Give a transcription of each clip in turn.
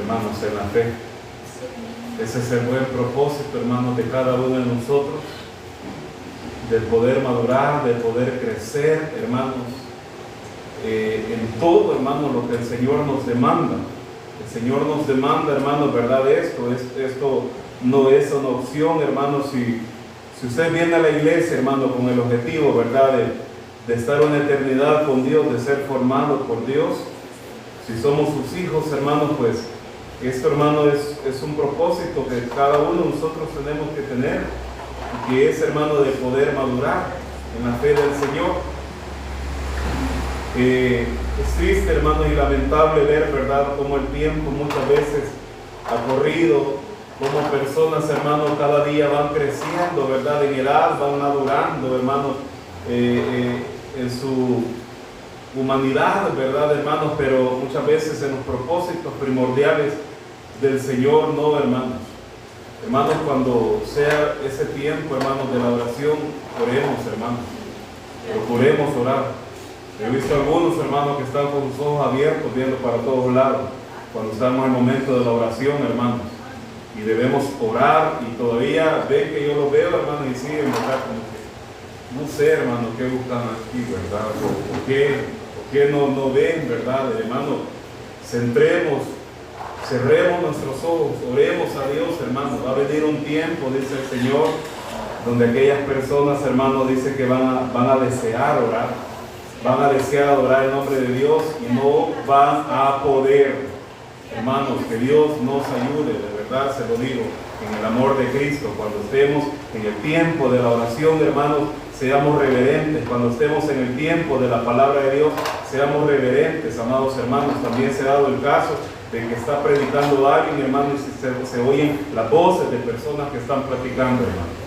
hermanos, en la fe. Ese es el buen propósito, hermanos, de cada uno de nosotros, de poder madurar, de poder crecer, hermanos, en todo, hermanos, lo que el Señor nos demanda. El Señor nos demanda, hermanos, ¿verdad? Esto no es una opción, hermanos. Si usted viene a la iglesia, hermano, con el objetivo, ¿verdad?, de estar una eternidad con Dios, de ser formado por Dios, si somos sus hijos, hermanos, pues esto, hermano, es un propósito que cada uno de nosotros tenemos que tener, y que es, hermano, de poder madurar en la fe del Señor. Es triste, hermano, y lamentable ver, ¿verdad?, cómo el tiempo muchas veces ha corrido, cómo personas, hermanos, cada día van creciendo, ¿verdad?, en edad, van madurando, hermanos, en su humanidad, ¿verdad, hermanos? Pero muchas veces en los propósitos primordiales del Señor, no, hermanos. Hermanos, cuando sea ese tiempo, hermanos, de la oración, oremos, hermanos. Procuremos orar. He visto algunos, hermanos, que están con sus ojos abiertos, viendo para todos lados, cuando estamos en el momento de la oración, hermanos. Y debemos orar, y todavía ven que yo lo veo, hermanos, y siguen, ¿verdad? Como que, no sé, hermano, qué buscan aquí, ¿verdad? ¿Por qué no ven, verdad? Hermano, cerremos nuestros ojos, oremos a Dios, hermano. Va a venir un tiempo, dice el Señor, donde aquellas personas, hermano, dice que van a desear orar, van a desear adorar el nombre de Dios y no van a poder. Hermanos, que Dios nos ayude, de verdad se lo digo, en el amor de Cristo. Cuando estemos en el tiempo de la oración, hermanos, seamos reverentes. Cuando estemos en el tiempo de la palabra de Dios, seamos reverentes, amados hermanos. También se ha dado el caso de que está predicando alguien, hermano, y se oyen las voces de personas que están platicando, hermano.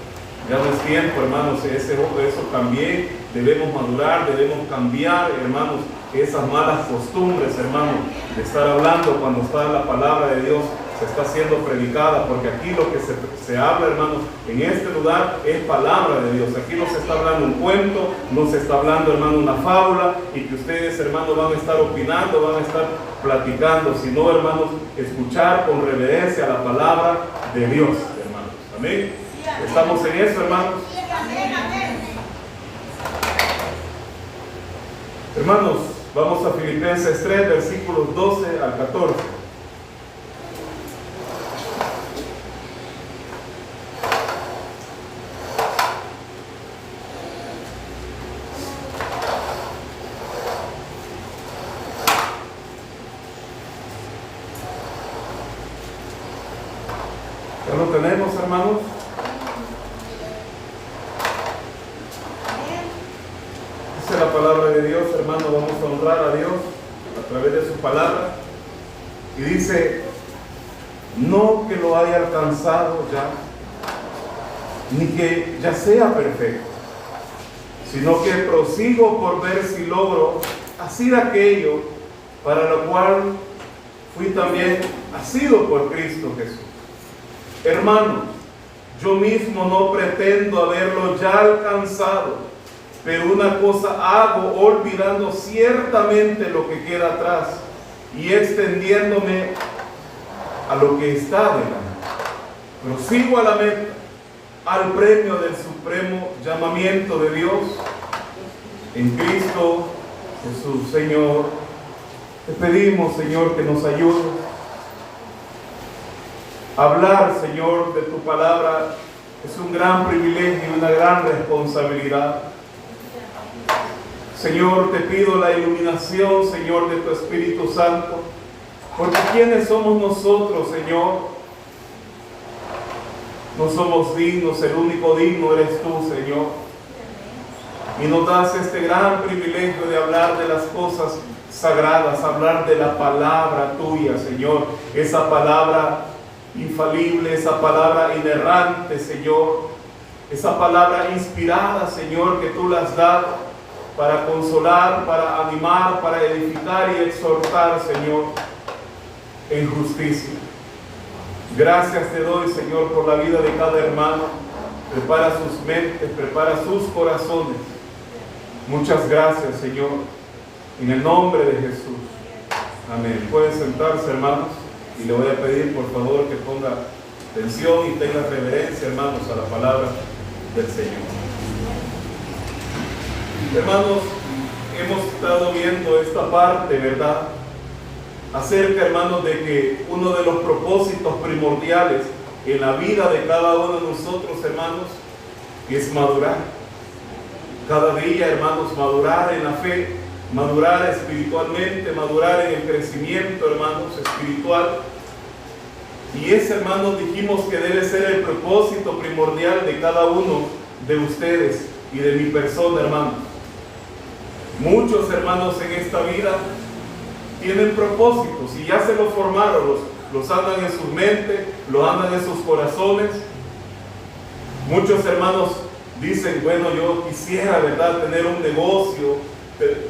Ya no es tiempo, hermanos, eso también debemos madurar, debemos cambiar, hermanos, esas malas costumbres, hermanos, de estar hablando cuando está la palabra de Dios, se está siendo predicada, porque aquí lo que se habla, hermanos, en este lugar es palabra de Dios. Aquí no se está hablando un cuento, no se está hablando, hermano, una fábula, y que ustedes, hermanos, van a estar opinando, van a estar platicando, sino, hermanos, escuchar con reverencia la palabra de Dios, hermanos. Amén. ¿Estamos en eso, hermanos? Hermanos, vamos a Filipenses 3, versículos 12 al 14. ¿Ya lo tenemos, hermanos? Dice la palabra de Dios, hermano, vamos a honrar a Dios a través de su palabra. Y dice, no que lo haya alcanzado ya, ni que ya sea perfecto, sino que prosigo por ver si logro hacer aquello para lo cual fui también asido por Cristo Jesús. Hermano, yo mismo no pretendo haberlo ya alcanzado, pero una cosa hago, olvidando ciertamente lo que queda atrás y extendiéndome a lo que está delante. Prosigo a la meta, al premio del supremo llamamiento de Dios en Cristo Jesús. Señor, te pedimos, Señor, que nos ayudes a hablar, Señor, de tu palabra. Es un gran privilegio y una gran responsabilidad. Señor, te pido la iluminación, Señor, de tu Espíritu Santo, porque ¿quiénes somos nosotros, Señor? No somos dignos, el único digno eres tú, Señor. Y nos das este gran privilegio de hablar de las cosas sagradas, hablar de la palabra tuya, Señor, esa palabra infalible, esa palabra inerrante, Señor, esa palabra inspirada, Señor, que tú la has dado para consolar, para animar, para edificar y exhortar, Señor, en justicia. Gracias te doy, Señor, por la vida de cada hermano. Prepara sus mentes, prepara sus corazones. Muchas gracias, Señor, en el nombre de Jesús. Amén. Pueden sentarse, hermanos. Y le voy a pedir por favor que ponga atención y tenga reverencia, hermanos, a la palabra del Señor. Hermanos, hemos estado viendo esta parte, ¿verdad? Acerca, hermanos, de que uno de los propósitos primordiales en la vida de cada uno de nosotros, hermanos, es madurar. Cada día, hermanos, madurar en la fe, madurar espiritualmente, madurar en el crecimiento, hermanos, espiritual. Y ese, hermanos, dijimos que debe ser el propósito primordial de cada uno de ustedes y de mi persona, hermanos. Muchos, hermanos, en esta vida tienen propósitos y ya se los formaron, los andan en sus mentes, los andan en sus corazones. Muchos, hermanos, dicen, bueno, yo quisiera, ¿verdad?, tener un negocio,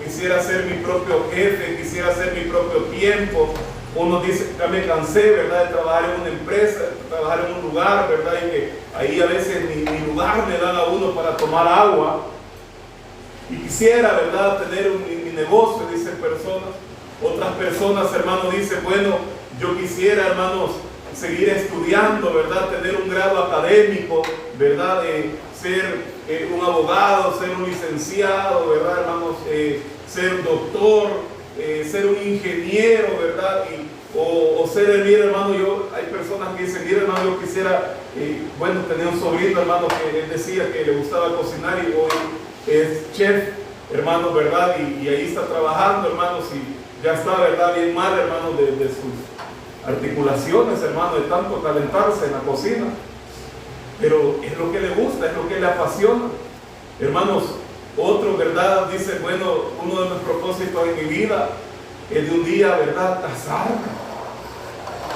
quisiera ser mi propio jefe, quisiera hacer mi propio tiempo. Uno dice, ya me cansé, ¿verdad?, de trabajar en una empresa, de trabajar en un lugar, ¿verdad?, y que ahí a veces ni lugar le dan a uno para tomar agua. Y quisiera, ¿verdad?, tener mi negocio, dicen personas. Otras personas, hermanos, dicen, bueno, yo quisiera, hermanos, seguir estudiando, ¿verdad?, tener un grado académico, ¿verdad?, ser un abogado, ser un licenciado, ¿verdad, hermanos?, ser un doctor, ser un ingeniero, ¿verdad?, o ser el líder, hermano. Hay personas que dicen, mira, hermano, yo quisiera, bueno, tenía un sobrino, hermano, que él decía que le gustaba cocinar y hoy es chef, hermano, ¿verdad?, y ahí está trabajando, hermanos, y ya está, ¿verdad?, bien mal, hermano, de sus articulaciones, hermano, de tanto calentarse en la cocina. Pero es lo que le gusta, es lo que le apasiona. Hermanos, otro, ¿verdad?, dice, bueno, uno de mis propósitos en mi vida es de un día, ¿verdad?, casarme,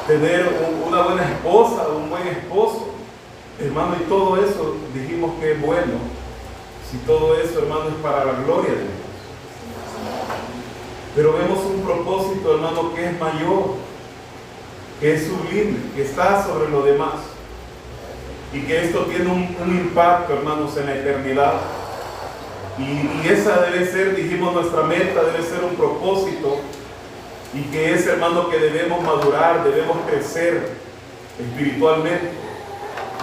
tener una buena esposa, un buen esposo. Hermano, y todo eso dijimos que es bueno, si todo eso, hermano, es para la gloria de Dios. Pero vemos un propósito, hermano, que es mayor, que es sublime, que está sobre lo demás, y que esto tiene un impacto, hermanos, en la eternidad. Y esa debe ser, dijimos, nuestra meta, debe ser un propósito, y que es, hermano, que debemos madurar, debemos crecer espiritualmente.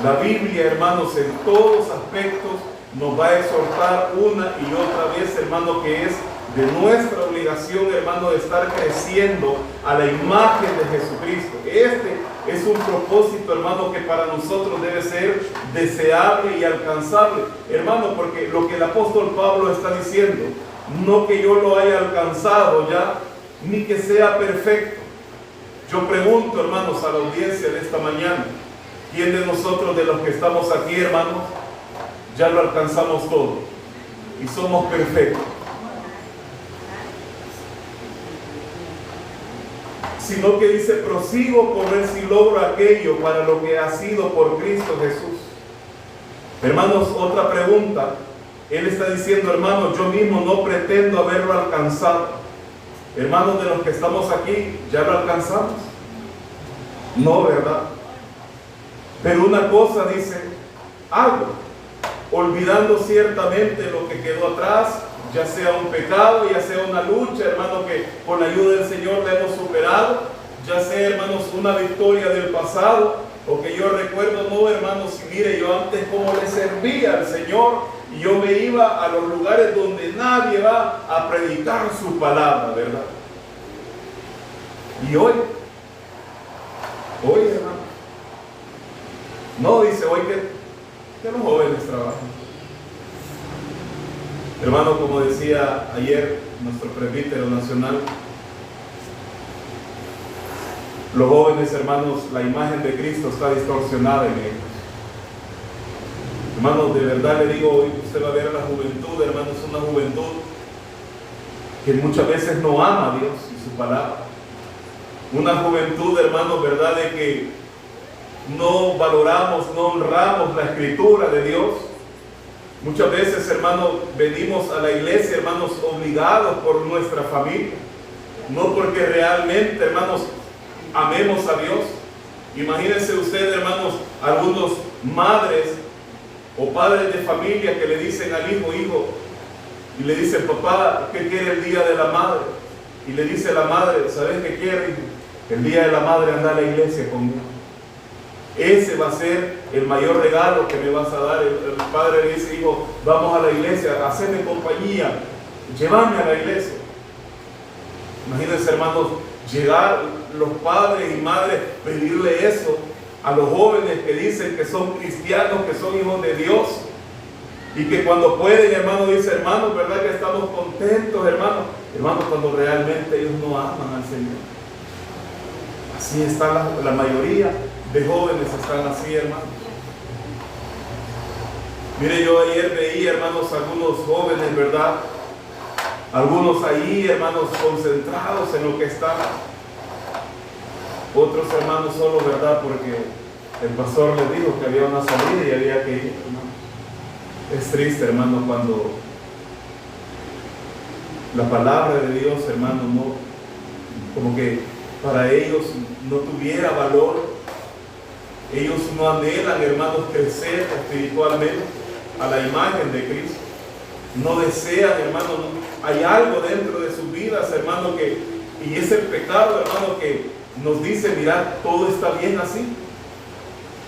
La Biblia, hermanos, en todos aspectos nos va a exhortar una y otra vez, hermano, que es de nuestra obligación, hermano, de estar creciendo a la imagen de Jesucristo. Este es un propósito, hermano, que para nosotros debe ser deseable y alcanzable, hermano, porque lo que el apóstol Pablo está diciendo, no que yo lo haya alcanzado ya, ni que sea perfecto. Yo pregunto, hermanos, a la audiencia de esta mañana, ¿quién de nosotros, de los que estamos aquí, hermanos, ya lo alcanzamos todo y somos perfectos? Sino que dice, prosigo por ver si logro aquello para lo que ha sido por Cristo Jesús. Hermanos, otra pregunta. Él está diciendo, hermanos, yo mismo no pretendo haberlo alcanzado. Hermanos, de los que estamos aquí, ¿ya lo alcanzamos? No, ¿verdad? Pero una cosa dice, algo, olvidando ciertamente lo que quedó atrás, ya sea un pecado, ya sea una lucha, hermano, que con la ayuda del Señor la hemos superado, ya sea, hermanos, una victoria del pasado, o que yo recuerdo, no, hermanos, y mire, yo antes como le servía al Señor, y yo me iba a los lugares donde nadie va a predicar su palabra, ¿verdad? Y hoy, hermano, no, dice hoy que los jóvenes trabajan. Hermano, como decía ayer nuestro presbítero nacional, los jóvenes, hermanos, la imagen de Cristo está distorsionada en ellos. Hermanos, de verdad le digo, hoy usted va a ver a la juventud, hermanos, una juventud que muchas veces no ama a Dios y su palabra. Una juventud, hermanos, verdad, de que no valoramos, no honramos la escritura de Dios. Muchas veces, hermanos, venimos a la iglesia, hermanos, obligados por nuestra familia, no porque realmente, hermanos, amemos a Dios. Imagínense usted, hermanos, algunos madres o padres de familia que le dicen al hijo, y le dicen, papá, ¿qué quiere el día de la madre? Y le dice la madre, ¿sabes qué quiere, hijo? El día de la madre anda a la iglesia conmigo. Ese va a ser el mayor regalo que me vas a dar. El padre le dice, hijo, vamos a la iglesia, haceme compañía, llévame a la iglesia. Imagínense, hermanos, llegar los padres y madres, pedirle eso a los jóvenes que dicen que son cristianos, que son hijos de Dios, y que cuando pueden, hermano, dice, hermanos, ¿verdad que estamos contentos, hermanos? Hermanos, cuando realmente ellos no aman al Señor. Así está la mayoría de jóvenes, están así, hermanos. Mire, yo ayer veía, hermanos, algunos jóvenes, ¿verdad? Algunos ahí, hermanos, concentrados en lo que están. Otros hermanos solo, ¿verdad? Porque el pastor les dijo que había una salida y había que ir, hermano. Es triste, hermano, cuando la palabra de Dios, hermano, no, como que para ellos no tuviera valor. Ellos no anhelan, hermanos, crecer espiritualmente a la imagen de Cristo. No desean, hermano, hay algo dentro de sus vidas, hermano, y es el pecado, hermano, que nos dice, mirad, todo está bien así.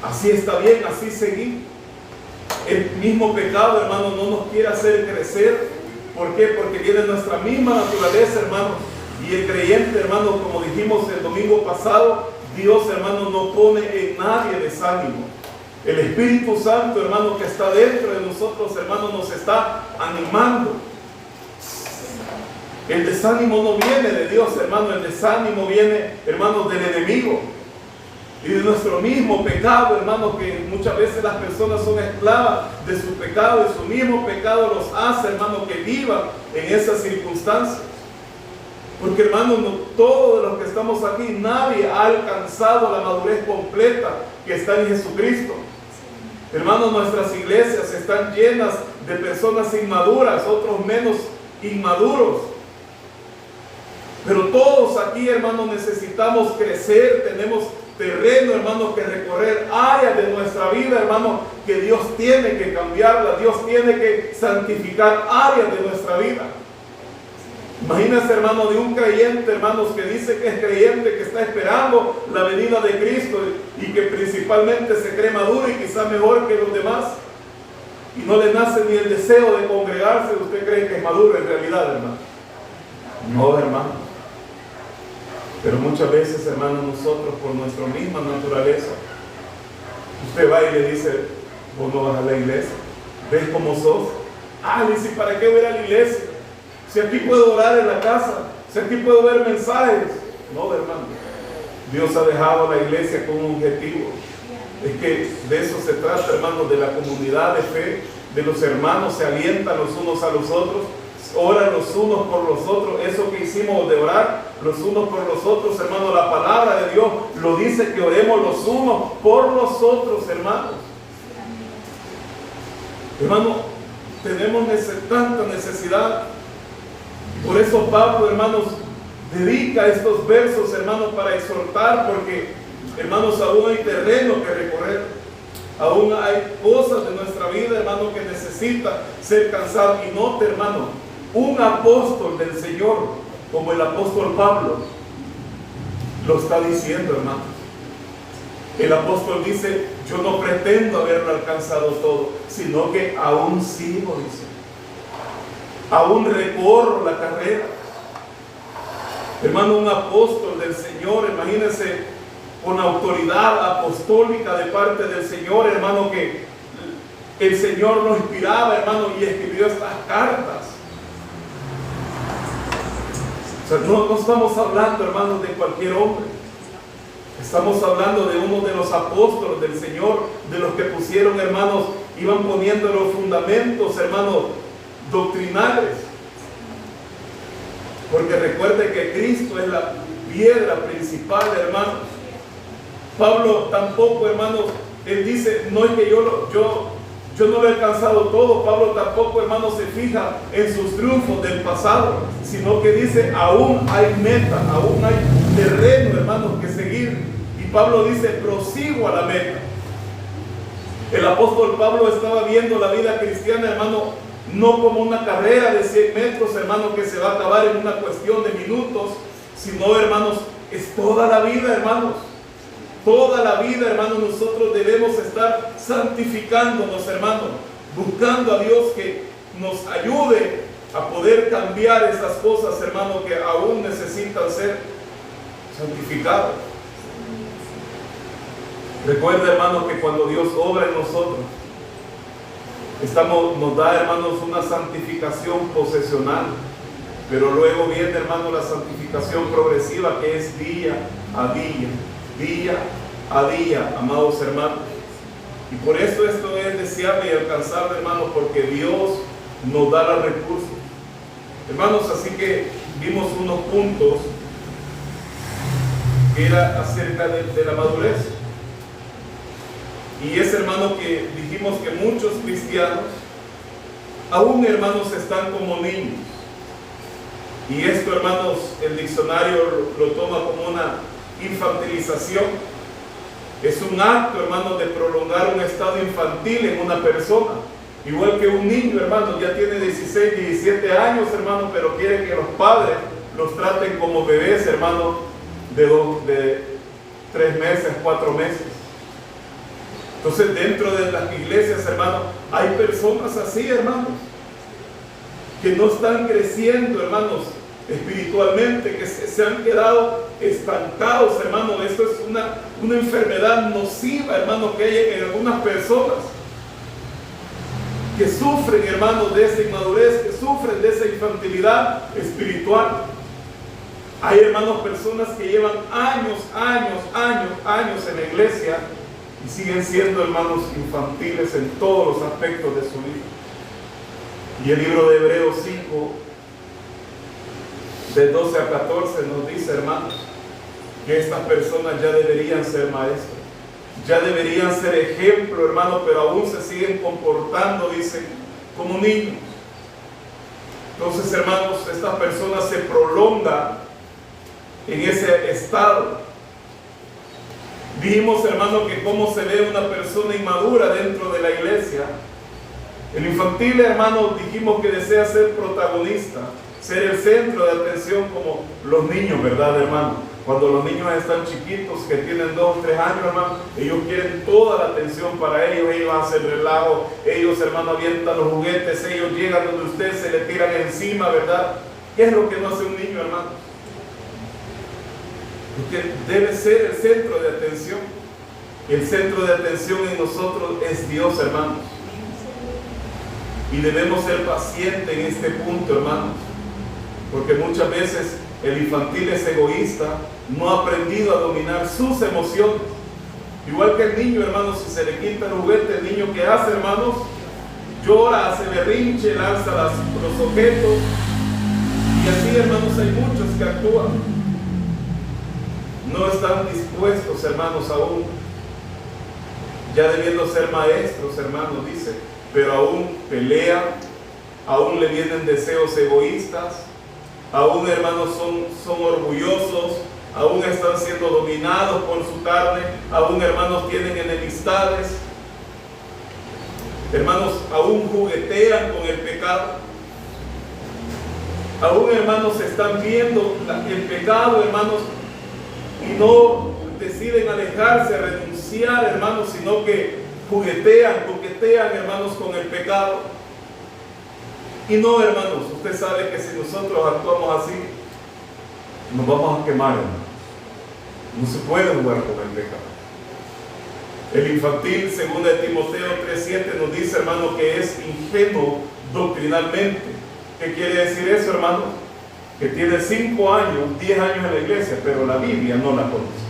Así está bien, así seguir. El mismo pecado, hermano, no nos quiere hacer crecer. ¿Por qué? Porque viene nuestra misma naturaleza, hermano. Y el creyente, hermano, como dijimos el domingo pasado, Dios, hermano, no pone en nadie desánimo. El Espíritu Santo, hermano, que está dentro de nosotros, hermano, nos está animando. El desánimo no viene de Dios, hermano. El desánimo viene, hermano, del enemigo. Y de nuestro mismo pecado, hermano, que muchas veces las personas son esclavas de su pecado, y su mismo pecado los hace, hermano, que vivan en esas circunstancias. Porque, hermano, no, todos los que estamos aquí, nadie ha alcanzado la madurez completa que está en Jesucristo. Hermano, nuestras iglesias están llenas de personas inmaduras, otros menos inmaduros. Pero todos aquí, hermano, necesitamos crecer, tenemos terreno, hermano, que recorrer, áreas de nuestra vida, hermano, que Dios tiene que cambiarla, Dios tiene que santificar áreas de nuestra vida. Imagínense, hermano, de un creyente, hermanos, que dice que es creyente, que está esperando la venida de Cristo y que principalmente se cree maduro y quizá mejor que los demás, y no le nace ni el deseo de congregarse. ¿Usted cree que es maduro en realidad, hermano? No, hermano. Pero muchas veces, hermano, nosotros por nuestra misma naturaleza, usted va y le dice, vos no vas a la iglesia, ves cómo sos. Ah, le dice, ¿para qué voy a ir a la iglesia? Si aquí puedo orar en la casa, si aquí puedo ver mensajes. No, hermano. Dios ha dejado a la iglesia con un objetivo. Es que de eso se trata, hermano, de la comunidad de fe, de los hermanos, se alientan los unos a los otros, oran los unos por los otros. Eso que hicimos de orar los unos por los otros, hermano, la palabra de Dios lo dice, que oremos los unos por los otros, hermanos. Hermano, tenemos tanta necesidad. Por eso Pablo, hermanos, dedica estos versos, hermanos, para exhortar, porque, hermanos, aún hay terreno que recorrer, aún hay cosas de nuestra vida, hermano, que necesita ser cansado. Y note, hermano, un apóstol del Señor, como el apóstol Pablo, lo está diciendo, hermano. El apóstol dice, yo no pretendo haberlo alcanzado todo, sino que aún sigo, dice. Aún recorro la carrera. Hermano, un apóstol del Señor, imagínense, con autoridad apostólica de parte del Señor, hermano, que el Señor lo inspiraba, hermano, y escribió estas cartas. O sea, no estamos hablando, hermanos, de cualquier hombre. Estamos hablando de uno de los apóstoles del Señor, de los que pusieron, hermanos, iban poniendo los fundamentos, hermanos, doctrinales. Porque recuerde que Cristo es la piedra principal, hermanos. Pablo tampoco, hermanos, él dice, no es que yo no lo he alcanzado todo. Pablo tampoco, hermanos, se fija en sus triunfos del pasado, sino que dice, aún hay meta, aún hay terreno, hermanos, que seguir. Y Pablo dice, prosigo a la meta. El apóstol Pablo estaba viendo la vida cristiana, hermano, no como una carrera de 100 metros, hermano, que se va a acabar en una cuestión de minutos, sino, hermanos, es toda la vida, hermanos. Toda la vida, hermanos, nosotros debemos estar santificándonos, hermanos, buscando a Dios que nos ayude a poder cambiar esas cosas, hermanos, que aún necesitan ser santificadas. Recuerda, hermanos, que cuando Dios obra en nosotros, nos da, hermanos, una santificación posesional, pero luego viene, hermanos, la santificación progresiva, que es día a día, día a día, amados hermanos. Y por eso esto es deseable y alcanzable, hermanos, porque Dios nos da los recursos, hermanos. Así que vimos unos puntos que era acerca de la madurez. Y es, hermano, que dijimos que muchos cristianos aún, hermanos, están como niños. Y esto, hermanos, el diccionario lo toma como una infantilización. Es un acto, hermanos, de prolongar un estado infantil en una persona. Igual que un niño, hermano, ya tiene 16, 17 años, hermano, pero quiere que los padres los traten como bebés, hermano, de 3 meses, 4 meses. Entonces, dentro de las iglesias, hermanos, hay personas así, hermanos, que no están creciendo, hermanos, espiritualmente, que se han quedado estancados, hermanos. Esto es una enfermedad nociva, hermanos, que hay en algunas personas que sufren, hermanos, de esa inmadurez, que sufren de esa infantilidad espiritual. Hay, hermanos, personas que llevan años en la iglesia y siguen siendo, hermanos, infantiles en todos los aspectos de su vida. Y el libro de Hebreos 5, de 12 a 14, nos dice, hermanos, que estas personas ya deberían ser maestros, ya deberían ser ejemplo, hermanos, pero aún se siguen comportando, dicen, como niños. Entonces, hermanos, estas personas se prolongan en ese estado. Dijimos, hermano, que cómo se ve una persona inmadura dentro de la iglesia. El infantil, hermano, dijimos que desea ser protagonista, ser el centro de atención como los niños, ¿verdad, hermano? Cuando los niños están chiquitos, que tienen 2 o 3 años, hermano, ellos quieren toda la atención para ellos. Ellos hacen relajo, ellos, hermano, avientan los juguetes, ellos llegan donde usted, se le tiran encima, ¿verdad? ¿Qué es lo que no hace un niño, hermano? Porque debe ser el centro de atención. El centro de atención en nosotros es Dios, hermanos. Y debemos ser pacientes en este punto, hermanos, porque muchas veces el infantil es egoísta, no ha aprendido a dominar sus emociones. Igual que el niño, hermanos, si se le quita el juguete, el niño, ¿qué hace, hermanos? Llora, hace berrinche, lanza los objetos. Y así, hermanos, hay muchos que actúan. No están dispuestos, hermanos, aún, ya debiendo ser maestros, hermanos, dice, pero aún pelean, aún le vienen deseos egoístas, aún, hermanos, son orgullosos, aún están siendo dominados por su carne, aún, hermanos, tienen enemistades, hermanos, aún juguetean con el pecado, aún, hermanos, están viendo el pecado, hermanos, y no deciden alejarse, renunciar, hermanos, sino que juguetean, coquetean, hermanos, con el pecado. Y no, hermanos, usted sabe que si nosotros actuamos así, nos vamos a quemar, hermanos. No se puede jugar con el pecado. El infantil, según de Timoteo 3:7, nos dice, hermano, que es ingenuo doctrinalmente. ¿Qué quiere decir eso, hermano? Que tiene 5 años, 10 años en la iglesia, pero la Biblia no la conoce.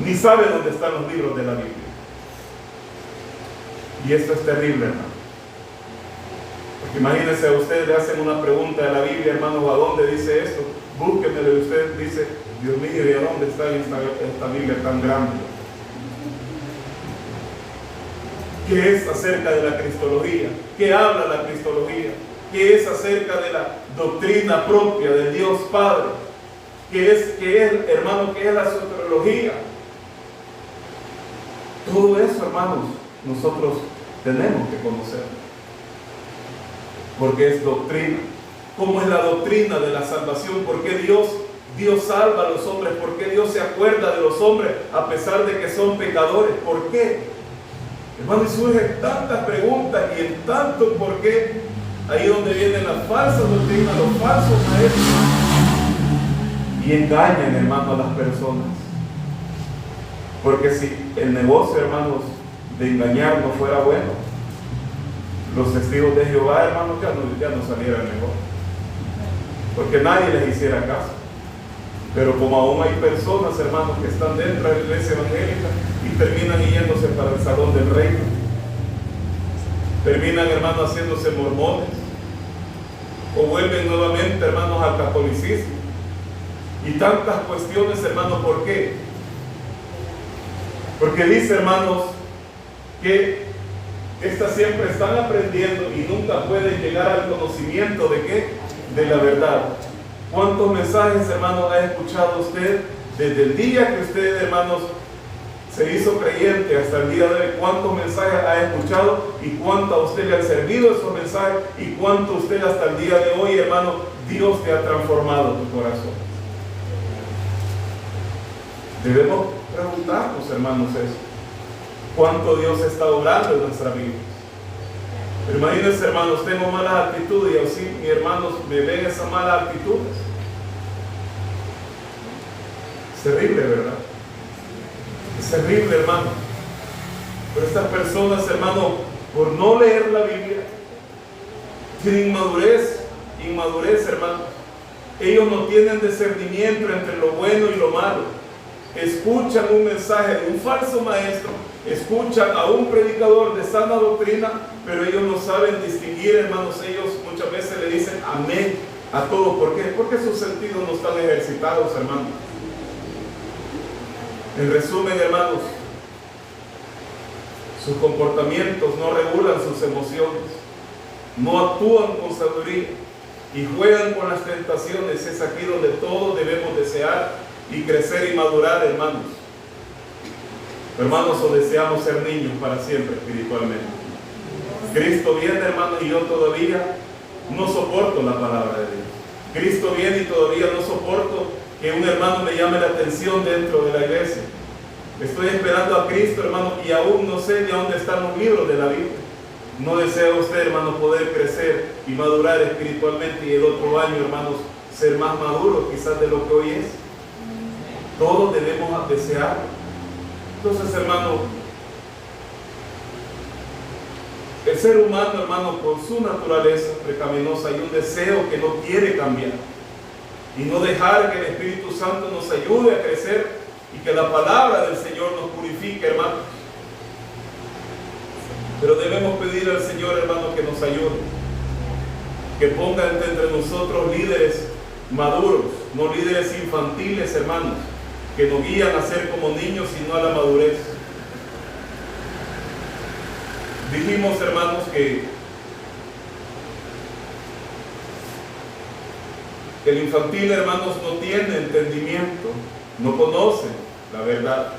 Ni sabe dónde están los libros de la Biblia. Y esto es terrible, hermano. Porque imagínense, a ustedes le hacen una pregunta de la Biblia, hermanos, ¿a dónde dice esto? Búsquenmelo, y usted dice, Dios mío, ¿y a dónde está esta Biblia tan grande? ¿Qué es acerca de la cristología? ¿Qué habla la cristología? ¿Qué es acerca de la doctrina propia de Dios Padre? ¿Qué es, hermano, qué es la soteriología? Todo eso, hermanos, nosotros tenemos que conocer, porque es doctrina. ¿Cómo es la doctrina de la salvación? ¿Por qué Dios Dios salva a los hombres? ¿Por qué Dios se acuerda de los hombres a pesar de que son pecadores? ¿Por qué? Hermano, y surgen tantas preguntas y en tanto por qué, ahí donde vienen las falsas doctrinas, los falsos maestros, y engañan, hermano, a las personas. Porque si el negocio, hermanos, de engañar no fuera bueno, los testigos de Jehová, hermanos, ya no salieran mejor, porque nadie les hiciera caso. Pero como aún hay personas, hermanos, que están dentro de la iglesia evangélica y terminan yéndose para el salón del reino, terminan, hermanos, haciéndose mormones, o vuelven nuevamente, hermanos, al catolicismo, y tantas cuestiones, hermanos. ¿Por qué? Porque dice, hermanos, que estas siempre están aprendiendo y nunca pueden llegar al conocimiento de ¿qué? De la verdad. ¿Cuántos mensajes, hermanos, ha escuchado usted desde el día que usted, hermanos, se hizo creyente hasta el día de hoy? ¿Cuántos mensajes ha escuchado y cuánto a usted le han servido esos mensajes y cuánto usted hasta el día de hoy, hermano, Dios te ha transformado tu corazón? Debemos preguntarnos, hermanos, eso. ¿Cuánto Dios está obrando en nuestra vida? Pero imagínense, hermanos, tengo malas actitudes y así mis hermanos me ven esas malas actitudes. Es terrible, ¿verdad? Es terrible, hermano. Pero estas personas, hermano, por no leer la Biblia, tienen inmadurez, hermano. Ellos no tienen discernimiento entre lo bueno y lo malo. Escuchan un mensaje de un falso maestro, escuchan a un predicador de sana doctrina, pero ellos no saben distinguir, hermanos. Ellos muchas veces le dicen amén a todo. ¿Por qué? Porque sus sentidos no están ejercitados, hermanos. En resumen, hermanos, sus comportamientos no regulan sus emociones, no actúan con sabiduría y juegan con las tentaciones. Es aquí donde todos debemos desear y crecer y madurar, hermanos. Hermanos, o deseamos ser niños para siempre espiritualmente. Cristo viene, hermano, y yo todavía no soporto la palabra de Dios. Cristo viene y todavía no soporto que un hermano me llame la atención dentro de la iglesia. Estoy esperando a Cristo, hermano, y aún no sé de dónde están los libros de la Biblia. ¿No desea usted, hermano, poder crecer y madurar espiritualmente y el otro año, hermanos, ser más maduro quizás de lo que hoy es? Todos debemos desear. Entonces, hermano, el ser humano, hermano, con su naturaleza pecaminosa, hay un deseo que no quiere cambiar. Y no dejar que el Espíritu Santo nos ayude a crecer y que la palabra del Señor nos purifique, hermano. Pero debemos pedir al Señor, hermano, que nos ayude, que ponga entre nosotros líderes maduros, no líderes infantiles, hermanos, que nos guían a ser como niños y no a la madurez. Dijimos, hermanos, que el infantil, hermanos, no tiene entendimiento, no conoce la verdad.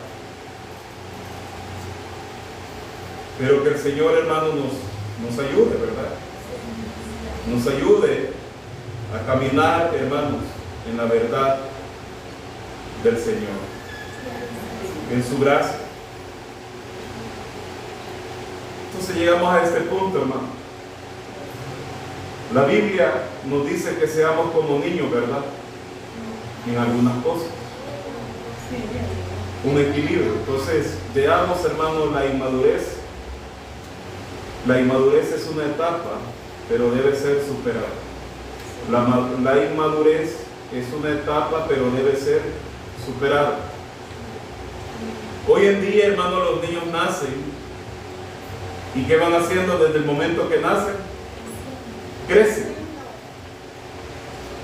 Pero que el Señor, hermano, nos ayude, ¿verdad? Nos ayude a caminar, hermanos, en la verdad del Señor, en su gracia. Entonces llegamos a este punto, hermano. La Biblia nos dice que seamos como niños, ¿verdad? En algunas cosas. Un equilibrio. Entonces, veamos, hermano, la inmadurez. La inmadurez es una etapa, pero debe ser superada. La inmadurez es una etapa, pero debe ser superada. Hoy en día, hermano, los niños nacen. ¿Y qué van haciendo desde el momento que nacen? Crecen.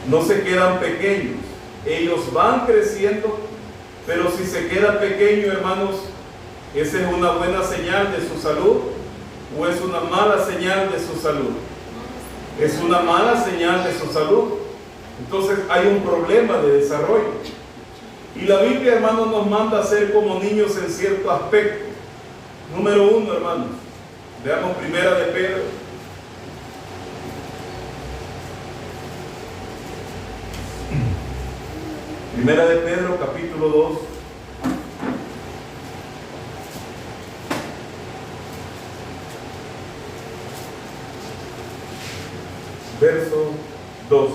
No se quedan pequeños. Ellos van creciendo, pero si se queda pequeño, hermanos, ¿esa es una buena señal de su salud o es una mala señal de su salud? Es una mala señal de su salud. Entonces hay un problema de desarrollo. Y la Biblia, hermanos, nos manda a ser como niños en cierto aspecto. Número 1, hermanos. Veamos primera de Pedro. Primera de Pedro, capítulo 2. Verso 2.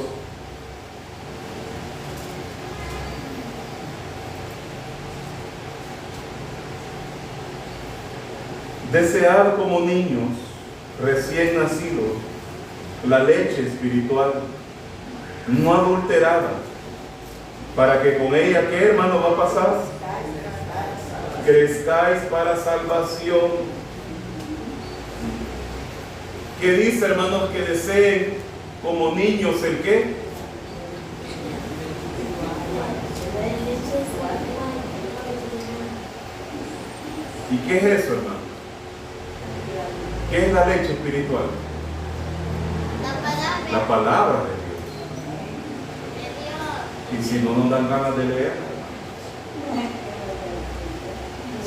Desead como niños recién nacidos la leche espiritual, no adulterada, para que con ella, ¿qué, hermano, va a pasar? Crezcáis para salvación. ¿Qué dice, hermanos? Que deseen como niños el qué? ¿Y qué es eso, hermano? ¿Qué es la leche espiritual? La palabra de Dios. Y si no nos dan ganas de leer,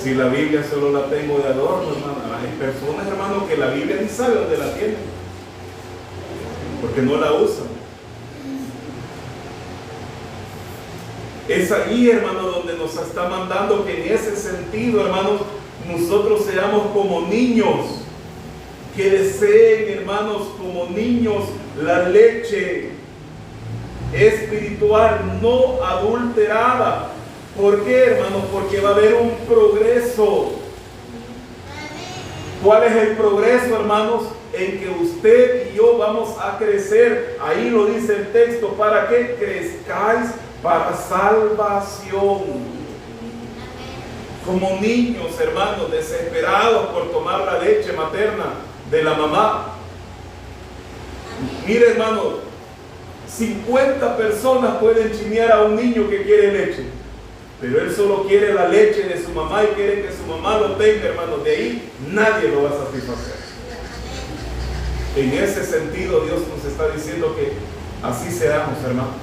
si la Biblia solo la tengo de adorno, hermano, hay personas, hermano, que la Biblia ni sabe dónde la tienen, porque no la usan. Es ahí, hermano, donde nos está mandando que en ese sentido, hermanos, nosotros seamos como niños, que deseen, hermanos, como niños la leche espiritual no adulterada. ¿Por qué, hermanos? Porque va a haber un progreso. ¿Cuál es el progreso, hermanos? En que usted y yo vamos a crecer. Ahí lo dice el texto, para que crezcáis para salvación. Como niños, hermanos, desesperados por tomar la leche materna de la mamá. Mire, hermano, 50 personas pueden chinear a un niño que quiere leche, pero él solo quiere la leche de su mamá y quiere que su mamá lo tenga, hermano. De ahí nadie lo va a satisfacer. En ese sentido, Dios nos está diciendo que así seamos, hermanos,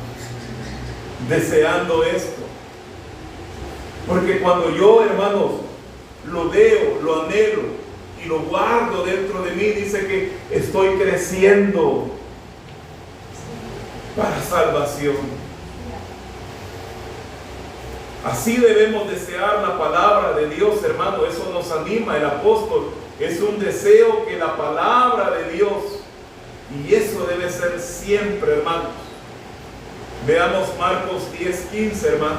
deseando esto. Porque cuando yo, hermanos, lo veo, lo anhelo y lo guardo dentro de mí, dice que estoy creciendo para salvación. Así debemos desear la palabra de Dios, hermano. Eso nos anima el apóstol. Es un deseo que la palabra de Dios, y eso debe ser siempre, hermanos. Veamos Marcos 10:15, hermanos.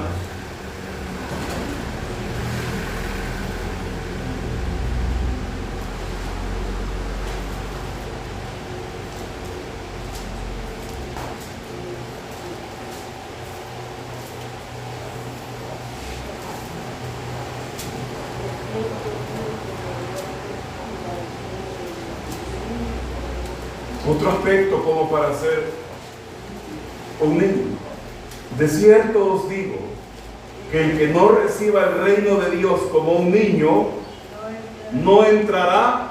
Otro aspecto como para ser un niño. De cierto os digo que el que no reciba el reino de Dios como un niño, no entrará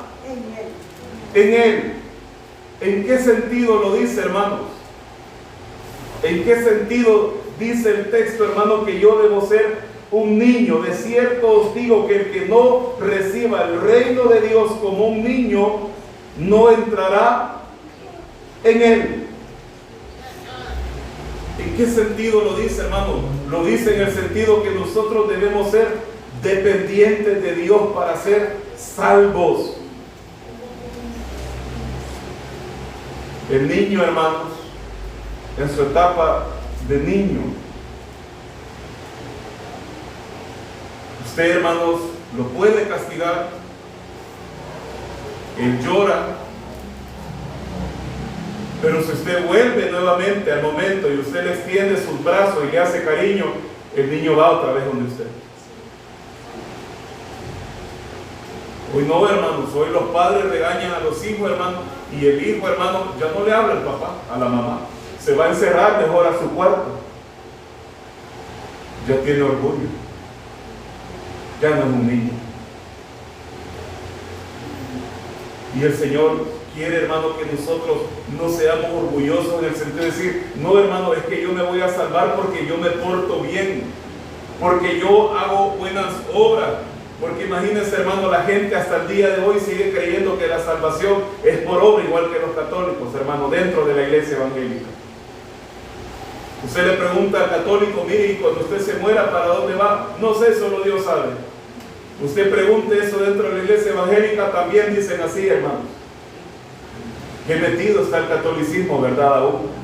en él. ¿En qué sentido lo dice, hermanos? ¿En qué sentido dice el texto, hermano, que yo debo ser un niño? De cierto os digo que el que no reciba el reino de Dios como un niño, no entrará en él. ¿En qué sentido lo dice, hermano? Lo dice en el sentido que nosotros debemos ser dependientes de Dios para ser salvos. El niño, hermanos, en su etapa de niño, usted, hermanos, lo puede castigar. Él llora. Pero si usted vuelve nuevamente al momento y usted le extiende sus brazos y le hace cariño, el niño va otra vez donde usted. Hoy no, hermanos, hoy los padres regañan a los hijos, hermanos, y el hijo, hermano, ya no le habla al papá, a la mamá. Se va a encerrar mejor a su cuarto. Ya tiene orgullo. Ya no es un niño. Y el Señor quiere, hermano, que nosotros no seamos orgullosos en el sentido de decir, no, hermano, es que yo me voy a salvar porque yo me porto bien, porque yo hago buenas obras. Porque imagínense, hermano, la gente hasta el día de hoy sigue creyendo que la salvación es por obra, igual que los católicos, hermano, dentro de la iglesia evangélica. Usted le pregunta al católico, mire, y cuando usted se muera, ¿para dónde va? No sé, solo Dios sabe. Usted pregunte eso dentro de la iglesia evangélica, también dicen así, hermanos. Qué metido está el catolicismo, ¿verdad? Aún.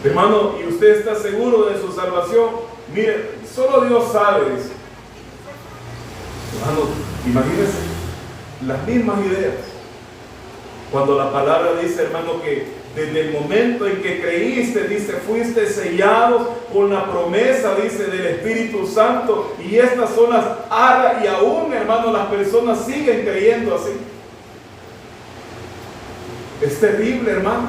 Hermano, ¿y usted está seguro de su salvación? Mire, solo Dios sabe eso. Hermano, imagínense las mismas ideas. Cuando la palabra dice, hermano, que desde el momento en que creíste, dice, fuiste sellados con la promesa, dice, del Espíritu Santo, y estas son las aras, y aún, hermano, las personas siguen creyendo así. Es terrible, hermano,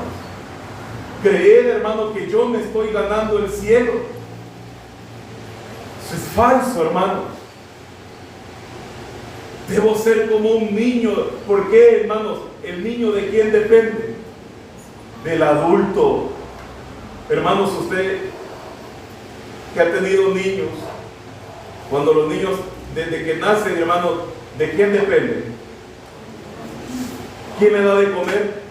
creer, hermano, que yo me estoy ganando el cielo. Eso es falso, hermano. Debo ser como un niño. ¿Por qué, hermanos? ¿El niño de quién depende? Del adulto. Hermanos, usted que ha tenido niños, cuando los niños desde que nacen, hermanos, ¿de quién dependen? ¿Quién le da de comer?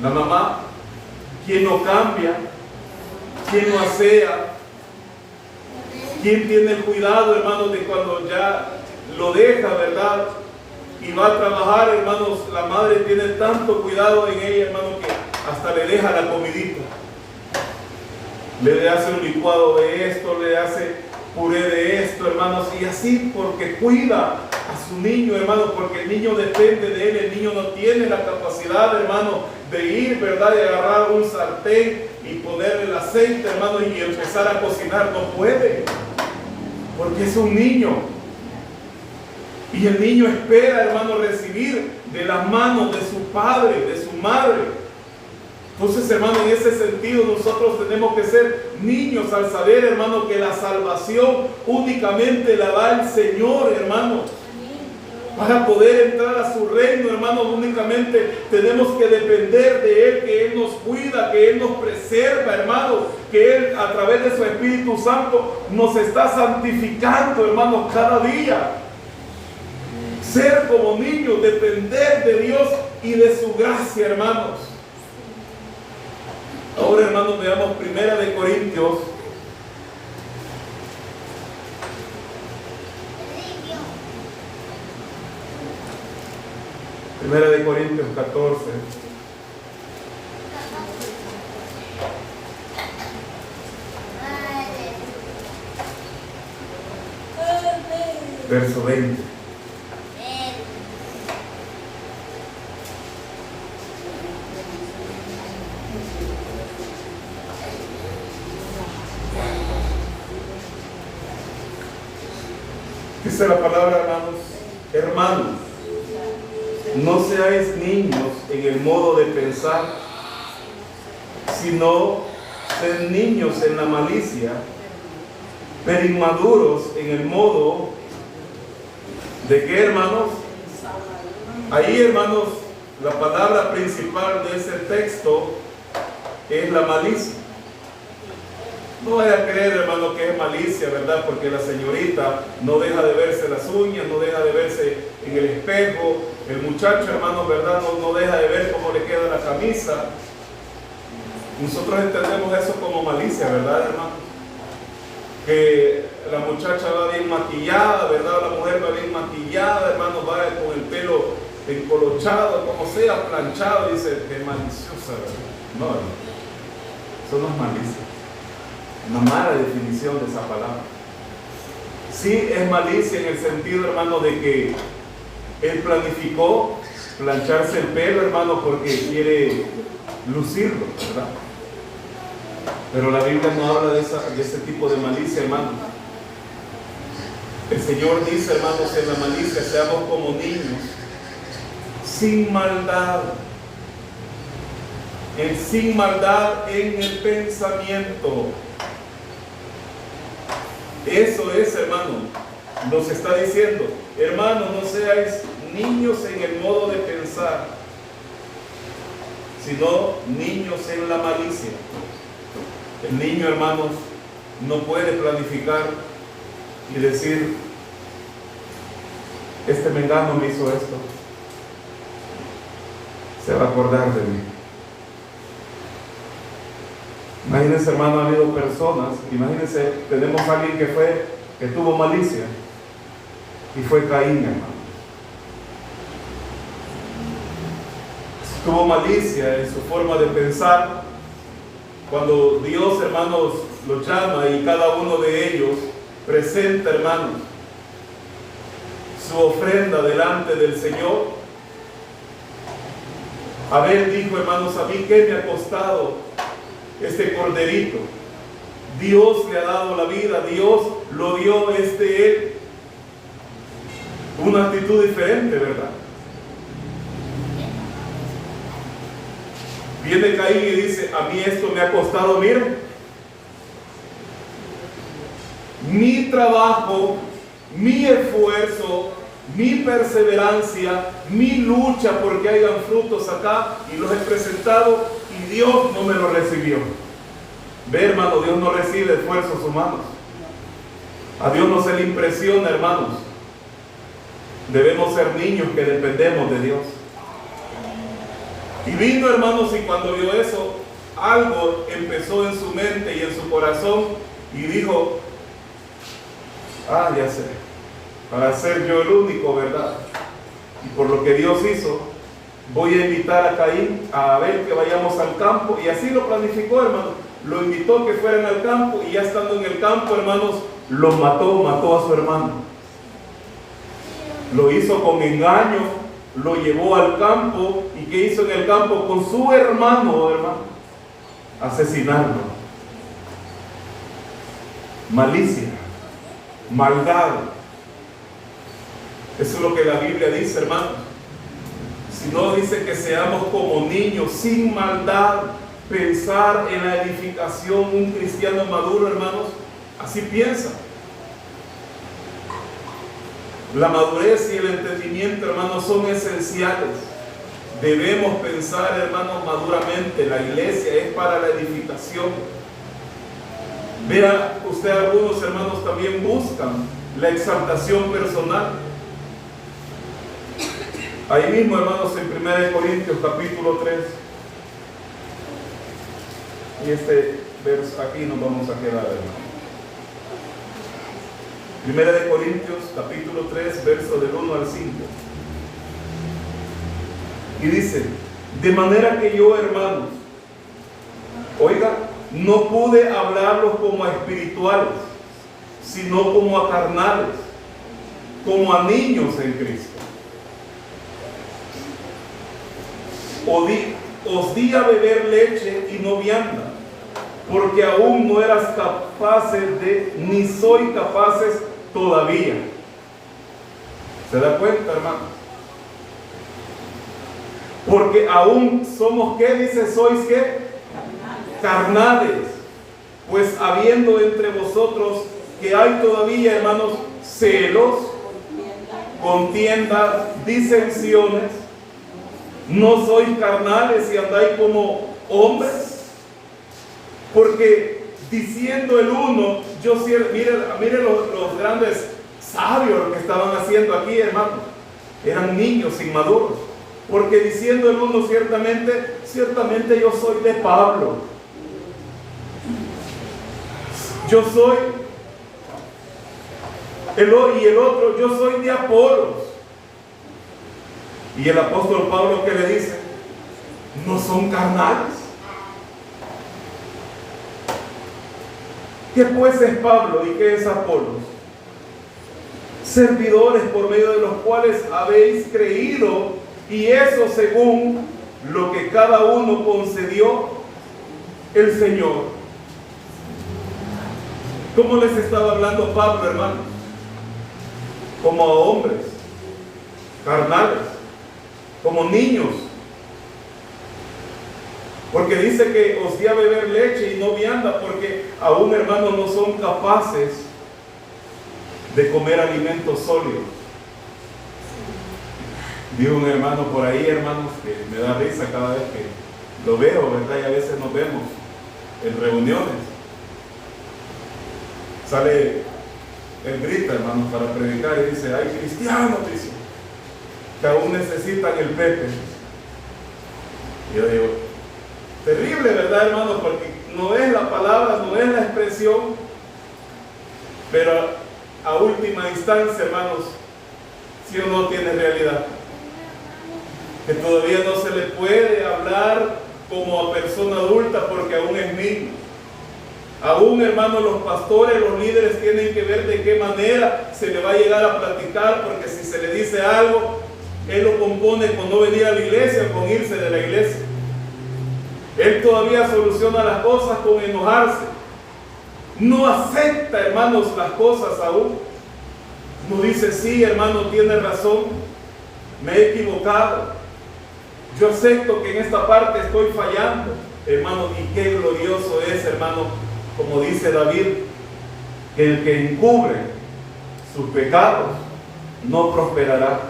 La mamá. ¿Quién lo cambia? ¿Quién lo asea? ¿Quién tiene el cuidado, hermanos, de cuando ya lo deja, verdad? Y va a trabajar, hermanos, la madre tiene tanto cuidado en ella, hermano, que hasta le deja la comidita. Le hace un licuado de esto, le hace puré de esto, hermanos, y así porque cuida a su niño, hermano, porque el niño depende de él. El niño no tiene la capacidad, hermano, de ir, verdad, y agarrar un sartén y ponerle el aceite, hermano, y empezar a cocinar. No puede, porque es un niño. Y el niño espera, hermano, recibir de las manos de su padre, de su madre. Entonces, hermano, en ese sentido nosotros tenemos que ser niños al saber, hermano, que la salvación únicamente la da el Señor, hermano. Para poder entrar a su reino, hermano, únicamente tenemos que depender de Él, que Él nos cuida, que Él nos preserva, hermano, que Él a través de su Espíritu Santo nos está santificando, hermano, cada día. Ser como niños, depender de Dios y de su gracia, hermanos. Ahora, hermanos, veamos 1 de Corintios. Primera de Corintios 14. Verso 20. Dice la palabra, hermanos, no seáis niños en el modo de pensar, sino sed niños en la malicia, pero inmaduros en el modo de qué, hermanos. Ahí, hermanos, la palabra principal de ese texto es la malicia. No vaya a creer, hermano, que es malicia, ¿verdad? Porque la señorita no deja de verse las uñas, no deja de verse en el espejo. El muchacho, hermano, ¿verdad? No deja de ver cómo le queda la camisa. Nosotros entendemos eso como malicia, ¿verdad, hermano? Que la muchacha va bien maquillada, ¿verdad? La mujer va bien maquillada, hermano, va con el pelo encolochado, como sea, planchado, y dice, qué maliciosa, ¿verdad? No, hermano, eso no es malicia. Una mala definición de esa palabra. Sí es malicia en el sentido, hermano, de que él planificó plancharse el pelo, hermano, porque quiere lucirlo, ¿verdad? Pero la Biblia no habla de ese tipo de malicia, hermano. El Señor dice, hermanos, en la malicia seamos como niños, sin maldad, sin maldad en el pensamiento. Eso es, hermano, nos está diciendo, hermanos, no seáis niños en el modo de pensar, sino niños en la malicia. El niño, hermanos, no puede planificar y decir, este mengano me hizo esto, se va a acordar de mí. Imagínense, hermano, ha habido personas, imagínense, tenemos a alguien que tuvo malicia, y fue Caín, hermano. Tuvo malicia en su forma de pensar. Cuando Dios, hermanos, los llama y cada uno de ellos presenta, hermanos, su ofrenda delante del Señor, Abel dijo, hermanos, a mí qué me ha costado este corderito. Dios le ha dado la vida, Dios lo dio él. Una actitud diferente, ¿verdad? Viene Caín y dice, a mí esto me ha costado, miren, mi trabajo, mi esfuerzo, mi perseverancia, mi lucha porque hayan frutos acá, y los he presentado y Dios no me lo recibió. Ve, hermano, Dios no recibe esfuerzos humanos. A Dios no se le impresiona, hermanos. Debemos ser niños que dependemos de Dios. Y vino, hermanos, y cuando vio eso, algo empezó en su mente y en su corazón, y dijo, ya sé, para ser yo el único, ¿verdad? Y por lo que Dios hizo, voy a invitar a Caín, a Abel, que vayamos al campo. Y así lo planificó, hermano. Lo invitó que fueran al campo, y ya estando en el campo, hermanos, lo mató a su hermano. Lo hizo con engaño, lo llevó al campo. ¿Y qué hizo en el campo con su hermano, Asesinarlo. Malicia, maldad. Eso es lo que la Biblia dice, hermanos. Si no, dice que seamos como niños, sin maldad, pensar en la edificación. Un cristiano maduro, hermanos, así piensa. La madurez y el entendimiento, hermanos, son esenciales. Debemos pensar, hermanos, maduramente. La iglesia es para la edificación. Vea usted, algunos hermanos también buscan la exaltación personal. Ahí mismo, hermanos, en 1 Corintios capítulo 3. Y este verso aquí nos vamos a quedar, hermanos. 1 Corintios capítulo 3, verso del 1 al 5. Y dice, de manera que yo, hermanos, oiga, no pude hablarlos como a espirituales, sino como a carnales, como a niños en Cristo. Os di a beber leche y no vianda, porque aún no eras capaces ni soy capaces todavía. ¿Se da cuenta, hermano? Porque aún somos, ¿qué dice? ¿Sois qué? Carnales. Pues habiendo entre vosotros que hay todavía, hermanos, celos, contiendas, disensiones, ¿no sois carnales y andáis como hombres? Porque diciendo el uno, mire los grandes sabios que estaban haciendo aquí, hermanos, eran niños inmaduros. Porque diciendo el uno, ciertamente yo soy de Pablo, yo soy y el otro, yo soy de Apolos. Y el apóstol Pablo, ¿qué le dice? No son carnales. ¿Qué pues es Pablo y qué es Apolos? Servidores por medio de los cuales habéis creído, y eso según lo que cada uno concedió el Señor. ¿Cómo les estaba hablando Pablo, hermanos? Como a hombres carnales, como niños. Porque dice que os di a beber leche y no vianda, porque aún, hermanos, no son capaces de comer alimentos sólidos. Digo un hermano por ahí, hermanos, que me da risa cada vez que lo veo, ¿verdad? Y a veces nos vemos en reuniones. Sale el grita, hermanos, para predicar y dice, hay cristianos, dice, que aún necesitan el pepe. Y yo digo, terrible, ¿verdad, hermanos? Porque no es la palabra, no es la expresión, pero a última instancia, hermanos, si o no tiene realidad, que todavía no se le puede hablar como a persona adulta porque aún es niño. Aún, hermanos, los pastores, los líderes tienen que ver de qué manera se le va a llegar a platicar, porque si se le dice algo, él lo compone con no venir a la iglesia o con irse de la iglesia. Él todavía soluciona las cosas con enojarse. No acepta, hermanos, las cosas aún. No dice, sí, hermano, tiene razón, me he equivocado. Yo acepto que en esta parte estoy fallando, hermano, y qué glorioso es, hermano, como dice David, que el que encubre sus pecados no prosperará,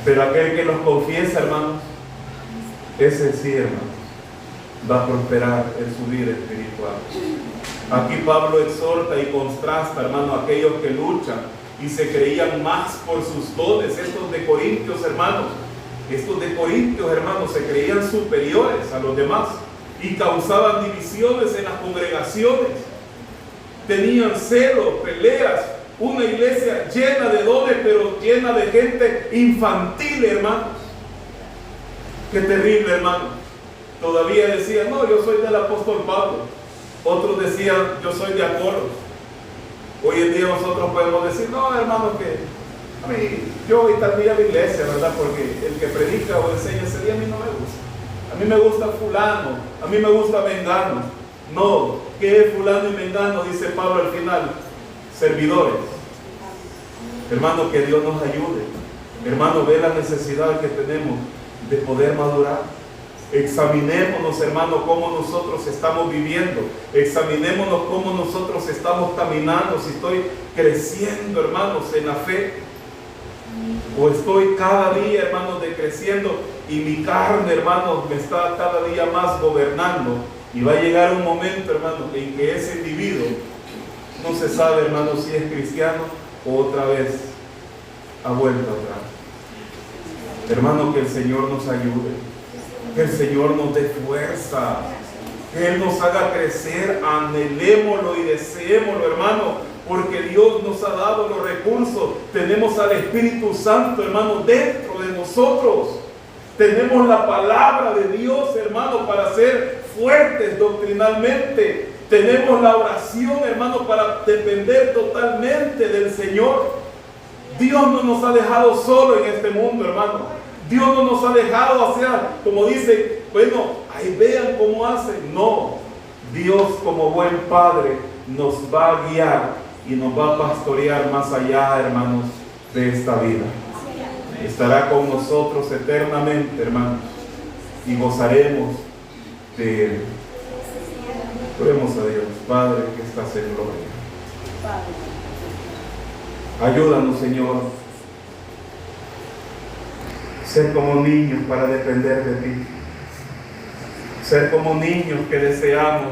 pero aquel que los confiesa, hermanos, ese sí, hermanos, va a prosperar en su vida espiritual. Aquí Pablo exhorta y contrasta, hermano, a aquellos que luchan y se creían más por sus dones. Estos de Corintios, hermanos, se creían superiores a los demás y causaban divisiones en las congregaciones. Tenían celos, peleas, una iglesia llena de dones, pero llena de gente infantil, hermanos. Qué terrible, hermano. Todavía decían, no, yo soy del apóstol Pablo. Otros decían, yo soy de Apolos. Hoy en día nosotros podemos decir, no, hermano, que a mí, yo voy tal día a la iglesia, ¿verdad? Porque el que predica o enseña ese día a mí no me gusta. A mí me gusta fulano, a mí me gusta mengano. No, ¿qué es fulano y mengano? Dice Pablo al final, servidores. Hermano, que Dios nos ayude. Hermano, ve la necesidad que tenemos de poder madurar. Examinémonos, hermano, cómo nosotros estamos viviendo. Examinémonos cómo nosotros estamos caminando. Si estoy creciendo, hermanos, en la fe, o estoy cada día, hermanos, decreciendo y mi carne, hermanos, me está cada día más gobernando. Y va a llegar un momento, hermanos, en que ese individuo no se sabe, hermanos, si es cristiano o otra vez ha vuelto atrás. Hermano, que el Señor nos ayude, que el Señor nos dé fuerza, que Él nos haga crecer, anhelémoslo y deseémoslo, hermano, porque Dios nos ha dado los recursos. Tenemos al Espíritu Santo, hermano, dentro de nosotros. Tenemos la palabra de Dios, hermano, para ser fuertes doctrinalmente. Tenemos la oración, hermano, para depender totalmente del Señor. Dios no nos ha dejado solo en este mundo, hermano. Dios no nos ha dejado hacer, como dice, bueno, ahí vean cómo hacen. No, Dios como buen Padre nos va a guiar y nos va a pastorear más allá, hermanos, de esta vida. Estará con nosotros eternamente, hermanos, y gozaremos de Él. Oremos a Dios. Padre que estás en gloria, ayúdanos, Señor, ser como niños para depender de ti, ser como niños que deseamos